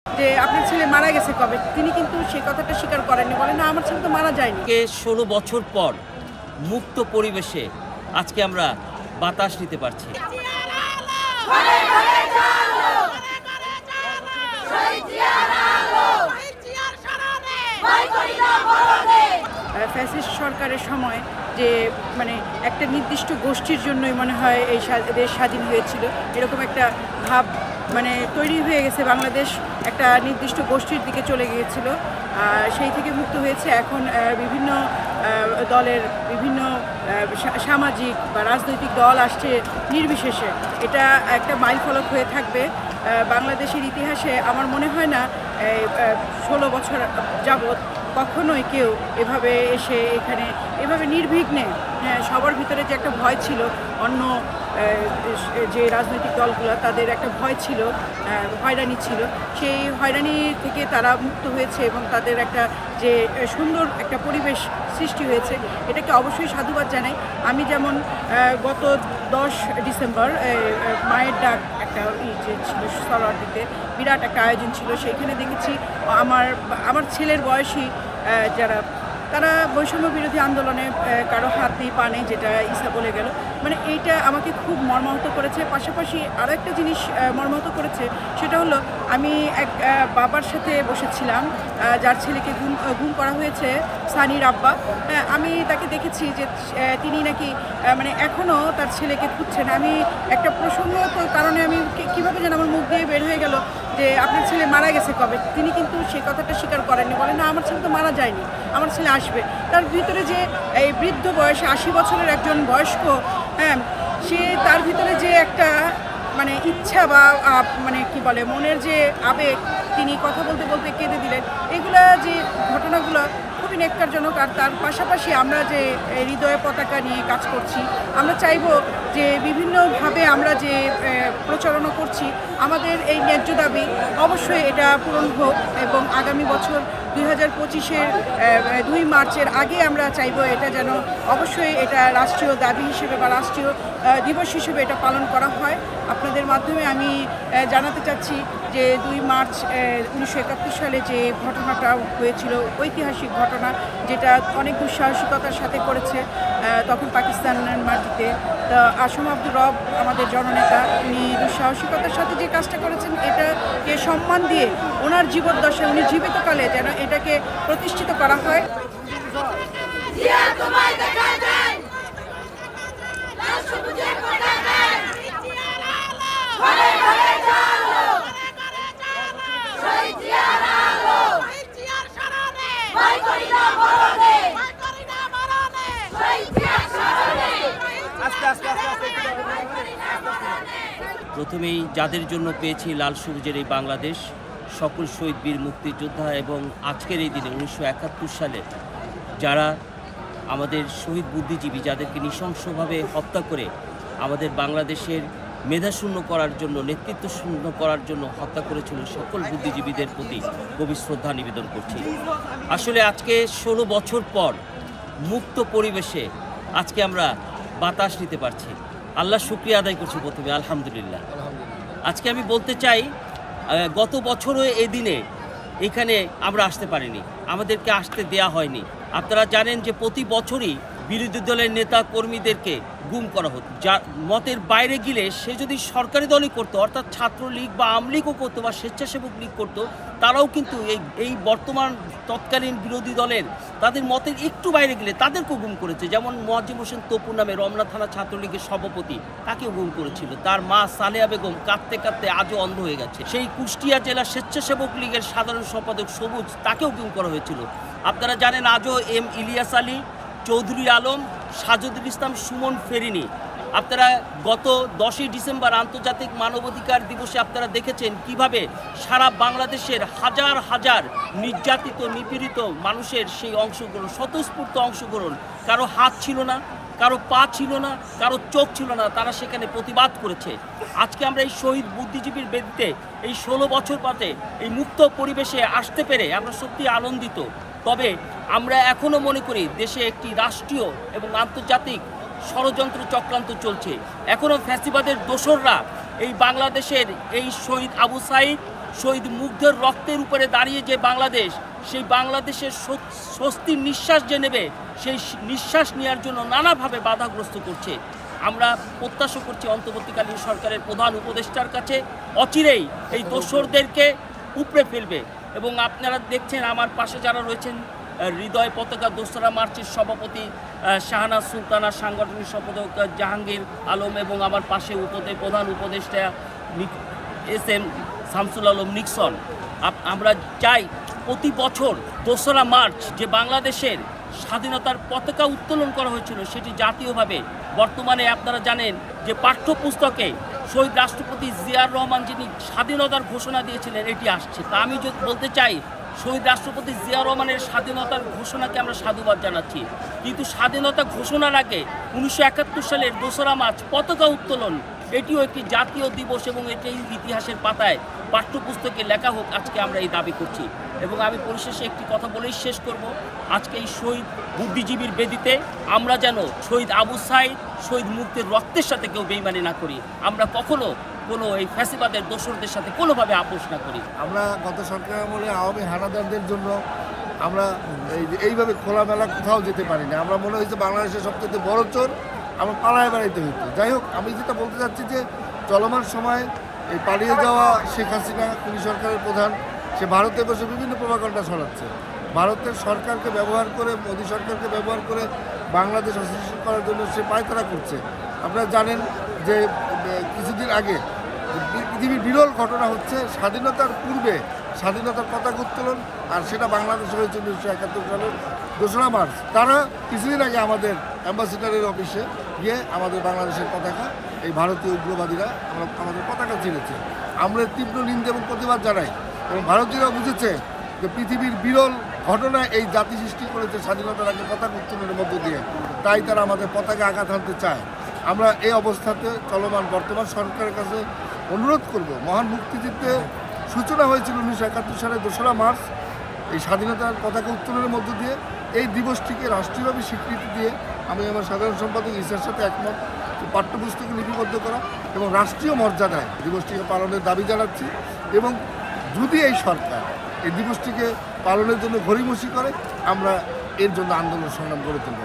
যে আপনার ছেলে মারা গেছে কবে, তিনি কিন্তু সেই কথাটা স্বীকার করেননি, বলেন না আমার ছেলে তো মারা যায়নি। 16 বছর পর মুক্ত পরিবেশে আজকে আমরা বাতাস নিতে পারছি। ফ্যাসিস্ট সরকারের সময় যে মানে একটা নির্দিষ্ট গোষ্ঠীর জন্যই মনে হয় এই দেশ স্বাধীন হয়েছিল, এরকম একটা ভাব মানে তৈরি হয়ে গেছে। বাংলাদেশ একটা নির্দিষ্ট গোষ্ঠীর দিকে চলে গিয়েছিল, সেই থেকে মুক্ত হয়েছে। এখন বিভিন্ন দলের বিভিন্ন সামাজিক বা রাজনৈতিক দল আসছে নির্বিশেষে, এটা একটা মাইলফলক হয়ে থাকবে বাংলাদেশের ইতিহাসে। আমার মনে হয় না 16 বছর যাবৎ কখনোই কেউ এভাবে এসে এখানে এভাবে নির্বিঘ্নে, হ্যাঁ, সবার ভিতরে যে একটা ভয় ছিল, অন্য যে রাজনৈতিক দলগুলো তাদের একটা ভয় ছিল, হয়রানি ছিল, সেই হয়রানি থেকে তারা মুক্ত হয়েছে এবং তাদের একটা যে সুন্দর একটা পরিবেশ সৃষ্টি হয়েছে, এটাকে অবশ্যই সাধুবাদ জানাই। আমি যেমন গত 10 ডিসেম্বর মায়ের ডাক একটা যে ছিল সরোয়ার্দিতে, বিরাট একটা আয়োজন ছিল, সেইখানে দেখেছি আমার ছেলের বয়সী যারা, তারা বৈষম্য বিরোধী আন্দোলনে কারো হাত নেই পা নেই, যেটা ইসা বলে গেল, মানে এইটা আমাকে খুব মর্মাহত করেছে। পাশাপাশি আরও একটা জিনিস মর্মাহত করেছে, সেটা হলো আমি এক বাবার সাথে বসেছিলাম যার ছেলেকে গুম করা হয়েছে, সানির আব্বা। আমি তাকে দেখেছি যে তিনি নাকি মানে এখনও তার ছেলেকে খুঁজছেন। আমি একটা প্রসঙ্গত কারণে আমি কীভাবে যেন আমার মুখ দিয়ে বের হয়ে গেল যে আপনার ছেলে মারা গেছে কবে, তিনি কিন্তু সেই কথাটা স্বীকার করেননি, বলেন না আমার ছেলে তো মারা যায়নি, আমার ছেলে আসবে। তার ভিতরে যে এই বৃদ্ধ বয়সে 80 বছরের একজন বয়স্ক, হ্যাঁ, সে তার ভিতরে যে একটা মানে ইচ্ছা বা মানে কি বলে মনের যে আবেগ, তিনি কথা বলতে বলতে কেঁদে দিলেন, এগুলা যে ঘটনাগুলো খুবই নেক্কারজনক। আর তার পাশাপাশি আমরা যে হৃদয়ে পতাকা নিয়ে কাজ করছি, আমরা চাইব যে বিভিন্নভাবে আমরা যে প্রচারণা করছি আমাদের এই ন্যায্য দাবি অবশ্যই এটা পূরণ হোক, এবং আগামী বছর 2025-এর 2 মার্চের আগে আমরা চাইব এটা যেন অবশ্যই এটা রাষ্ট্রীয় দাবি হিসেবে বা রাষ্ট্রীয় দিবস হিসেবে এটা পালন করা হয়। আপনাদের মাধ্যমে আমি জানাতে চাচ্ছি যে 2 মার্চ 1971 সালে যে ঘটনাটা হয়েছিল, ঐতিহাসিক ঘটনা, যেটা অনেক দুঃসাহসিকতার সাথে করেছে তখন পাকিস্তানের মাটিতে। তো আসম আব্দুর রব আমাদের জননেতা, উনি দুঃসাহসিকতার সাথে যে কাজটা করেছেন, এটাকে সম্মান দিয়ে ওনার জীবদ্দশায়, উনি জীবিতকালে যেন এটাকে প্রতিষ্ঠিত করা হয়। প্রথমেই যাদের জন্য পেয়েছি লাল সবুজের এই বাংলাদেশ, সকল শহীদ বীর মুক্তিযোদ্ধা, এবং আজকের এই দিনে 1971 সালে যারা আমাদের শহীদ বুদ্ধিজীবী, যাদেরকে নৃশংসভাবে হত্যা করে আমাদের বাংলাদেশের মেধাশূন্য করার জন্য, নেতৃত্ব শূন্য করার জন্য হত্যা করেছিল, সকল বুদ্ধিজীবীদের প্রতি গভীর শ্রদ্ধা নিবেদন করছি। আসলে আজকে 16 বছর পর মুক্ত পরিবেশে আজকে আমরা বাতাস নিতে পারছি। আল্লাহ শুকরিয়া আদায় করছি প্রথমে, আলহামদুলিল্লাহ। আজকে আমি বলতে চাই, গত বছরও এই দিনে এখানে আমরা আসতে পারিনি, আমাদেরকে আসতে দেয়া হয়নি। আপনারা জানেন যে প্রতি বছরই বিরোধী দলের নেতা কর্মীদেরকে গুম করা হতো, যার মতের বাইরে গেলে সে যদি সরকারি দলই করতো, অর্থাৎ ছাত্রলীগ বা আওয়ামী লীগও করতো বা স্বেচ্ছাসেবক লীগ করতো, তারাও কিন্তু এই বর্তমান তৎকালীন বিরোধী দলের তাদের মতের একটু বাইরে গেলে তাদেরকেও গুম করেছে। যেমন মোয়াজ্জেম হোসেন তপু নামে রমনা থানা ছাত্রলীগের সভাপতি, তাকেও গুম করেছিল। তার মা সালেহা বেগম কাঁদতে কাঁদতে আজও অন্ধ হয়ে গেছে। সেই কুষ্টিয়া জেলা স্বেচ্ছাসেবক লীগের সাধারণ সম্পাদক সবুজ, তাকেও গুম করা হয়েছিল। আপনারা জানেন আজও এম ইলিয়াস আলী, চৌধুরী আলম, সাজুদুল ইসলাম সুমন ফেরিনি। আপনারা গত 10ই ডিসেম্বর আন্তর্জাতিক মানবাধিকার দিবসে আপনারা দেখেছেন কিভাবে সারা বাংলাদেশের হাজার হাজার নির্যাতিত নিপীড়িত মানুষের সেই অংশগ্রহণ, স্বতঃস্ফূর্ত অংশগ্রহণ, কারো হাত ছিল না, কারো পা ছিল না, কারো চোখ ছিল না, তারা সেখানে প্রতিবাদ করেছে। আজকে আমরা এই শহীদ বুদ্ধিজীবীর বেদিতে এই 16 বছর পরে এই মুক্ত পরিবেশে আসতে পেরে আমরা সত্যি আনন্দিত। তবে আমরা এখনও মনে করি দেশে একটি রাষ্ট্রীয় এবং আন্তর্জাতিক ষড়যন্ত্র চক্রান্ত চলছে। এখনও ফ্যাসিবাদের দোসররা এই বাংলাদেশের এই শহীদ আবু সাইদ, শহীদ মুগ্ধের রক্তের উপরে দাঁড়িয়ে যে বাংলাদেশ, সেই বাংলাদেশের স্বস্তির নিঃশ্বাস যে নেবে, সেই নিঃশ্বাস নেওয়ার জন্য নানাভাবে বাধাগ্রস্ত করছে। আমরা প্রত্যাশা করছি অন্তর্বর্তীকালীন সরকারের প্রধান উপদেষ্টার কাছে অচিরেই এই দোসরদেরকে উপড়ে ফেলবে। এবং আপনারা দেখছেন আমার পাশে যারা রয়েছেন, হৃদয় পতাকা দোসরা মার্চের সভাপতি শাহানাজ সুলতানা, সাংগঠনিক সম্পাদক জাহাঙ্গীর আলম এবং আমার পাশে প্রধান উপদেষ্টা SM শামসুল আলম নিক্সন। আমরা চাই প্রতি বছর দোসরা মার্চ যে বাংলাদেশের স্বাধীনতার পতাকা উত্তোলন করা হয়েছিল সেটি জাতীয়ভাবে। বর্তমানে আপনারা জানেন যে পাঠ্যপুস্তকে শহীদ রাষ্ট্রপতি জিয়াউর রহমান যিনি স্বাধীনতার ঘোষণা দিয়েছিলেন এটি আসছে। তা আমি যদি বলতে চাই, শহীদ রাষ্ট্রপতি জিয়াউর রহমানের স্বাধীনতার ঘোষণাকে আমরা সাধুবাদ জানাচ্ছি, কিন্তু স্বাধীনতা ঘোষণার আগে 1971 সালের দোসরা মার্চ পতাকা উত্তোলন এটিও একটি জাতীয় দিবস এবং এটি ইতিহাসের পাতায় পাঠ্যপুস্তকে লেখা হোক, আজকে আমরা এই দাবি করছি। এবং আমি পরিশেষে একটি কথা বলেই শেষ করব, আজকে এই শহীদ বুদ্ধিজীবীর বেদিতে আমরা যেন শহীদ আবু সাঈদ, শহীদ মুগ্ধের রক্তের সাথে কেউ বেইমানি না করি, আমরা কখনো কোনো এই ফ্যাসিবাদের দোসরদের সাথে কোনোভাবে আপোষ না করি। আমরা গত সরকার আমলে আওয়ামী হানাদারদের জন্য আমরা এইভাবে খোলামেলা কোথাও যেতে পারি না। আমরা মনে হয়েছে বাংলাদেশের সবচেয়ে বড় চোর, আমরা পালায় বেড়াইতে হইতো। যাই হোক, আমি যেটা বলতে চাচ্ছি যে চলমান সময় এই পালিয়ে যাওয়া শেখ হাসিনা খুনি সরকারের প্রধান, সে ভারতে বসে বিভিন্ন প্রভাকাণ্ডা ছড়াচ্ছে। ভারতের সরকারকে ব্যবহার করে, মোদী সরকারকে ব্যবহার করে বাংলাদেশ অস্থিতিশীল করার জন্য সে পায়তারা করছে। আপনারা জানেন যে কিছুদিন আগে পৃথিবীর বিরল ঘটনা হচ্ছে স্বাধীনতার পূর্বে স্বাধীনতার পতাকা উত্তোলন, আর সেটা বাংলাদেশে হয়েছে 1971 সালের দোসরা মার্চ। তারা কিছুদিন আগে আমাদের অ্যাম্বাসেডারের অফিসে গিয়ে আমাদের বাংলাদেশের পতাকা, এই ভারতীয় উগ্রবাদীরা আমাদের পতাকা ছিঁড়েছে। আমরা তীব্র নিন্দা এবং প্রতিবাদ জানাই, এবং ভারতীয়রা বুঝেছে যে পৃথিবীর বিরল ঘটনা এই জাতি সৃষ্টি করেছে স্বাধীনতার আগে পতাকা উত্তোলনের মধ্য দিয়ে, তাই তারা আমাদের পতাকা আঘাত হানতে চায়। আমরা এই অবস্থাতে চলমান বর্তমান সরকারের কাছে অনুরোধ করব, মহান মুক্তিযুদ্ধে সূচনা হয়েছিল 1971 সালের দোসরা মার্চ, এই স্বাধীনতার পতাকা উত্তোলনের মধ্য দিয়ে এই দিবসটিকে রাষ্ট্রীয়ভাবে স্বীকৃতি দিয়ে আমি আমার সাধারণ সম্পাদক ইসার সাথে একমত, পাঠ্যপুস্তকে লিপিবদ্ধ করা এবং রাষ্ট্রীয় মর্যাদায় দিবসটিকে পালনের দাবি জানাচ্ছি। এবং যদি এই সরকার এই দিবসটিকে পালনের জন্য গড়িমসি করে, আমরা এর জন্য আন্দোলন সংগ্রাম গড়ে তুলব।